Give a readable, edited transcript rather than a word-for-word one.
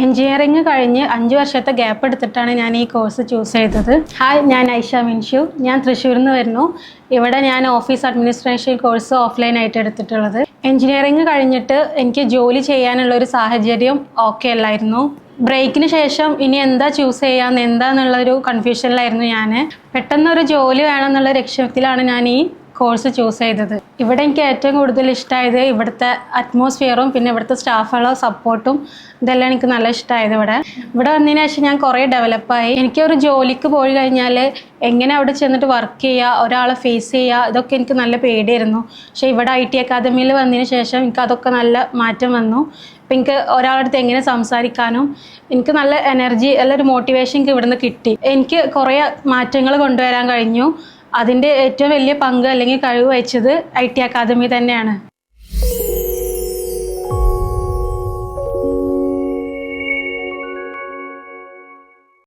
Engineering കഴിഞ്ഞ് 5 വർഷത്തെ gap എടുത്തിട്ടാണ് ഞാൻ ഈ കോഴ്സ് ചൂസ് ചെയ്തത്. ഹായ്, ഞാൻ ഐഷ മിൻഷു. ഞാൻ തൃശ്ശൂരിൽ നിന്ന് വരുന്നു. ഇവിടെ ഞാൻ ഓഫീസ് അഡ്മിനിസ്ട്രേഷൻ കോഴ്സ് ഓഫ്ലൈൻ ആയിട്ട് എടുത്തിട്ടുള്ളത്. എഞ്ചിനീയറിംഗ് കഴിഞ്ഞിട്ട് എനിക്ക് ജോലി ചെയ്യാനുള്ള ഒരു സാഹചര്യം ഓക്കെ അല്ലായിരുന്നു. ബ്രേക്കിന് ശേഷം ഇനി എന്താ ചൂസ് ചെയ്യാന്ന് എന്താന്നുള്ളൊരു കൺഫ്യൂഷനിലായിരുന്നു ഞാൻ. പെട്ടെന്നൊരു ജോലി വേണമെന്നുള്ള ലക്ഷ്യത്തിലാണ് ഞാൻ ഈ കോഴ്സ് ചൂസ് ചെയ്തത്. ഇവിടെ എനിക്ക് ഏറ്റവും കൂടുതൽ ഇഷ്ടമായത് ഇവിടുത്തെ അറ്റ്മോസ്ഫിയറും പിന്നെ ഇവിടുത്തെ സ്റ്റാഫുകളുടെ സപ്പോർട്ടും ഇതെല്ലാം എനിക്ക് നല്ല ഇഷ്ടമായത്. ഇവിടെ വന്നതിന് ശേഷം ഞാൻ കുറേ ഡെവലപ്പായി. എനിക്കൊരു ജോലിക്ക് പോയി കഴിഞ്ഞാൽ എങ്ങനെ അവിടെ ചെന്നിട്ട് വർക്ക് ചെയ്യുക, ഒരാളെ ഫേസ് ചെയ്യുക, ഇതൊക്കെ എനിക്ക് നല്ല പേടിയായിരുന്നു. പക്ഷേ ഇവിടെ IT അക്കാദമിയിൽ വന്നതിന് ശേഷം എനിക്ക് അതൊക്കെ നല്ല മാറ്റം വന്നു. അപ്പം എനിക്ക് ഒരാളുടെ അടുത്ത് എങ്ങനെ സംസാരിക്കാനും എനിക്ക് നല്ല എനർജി, നല്ലൊരു മോട്ടിവേഷൻ എനിക്ക് ഇവിടുന്ന് കിട്ടി. എനിക്ക് കുറേ മാറ്റങ്ങൾ കൊണ്ടുവരാൻ കഴിഞ്ഞു. അതിൻ്റെ ഏറ്റവും വലിയ പങ്ക് അല്ലെങ്കിൽ കഴിവ് വഹിച്ചത് IT അക്കാദമി തന്നെയാണ്.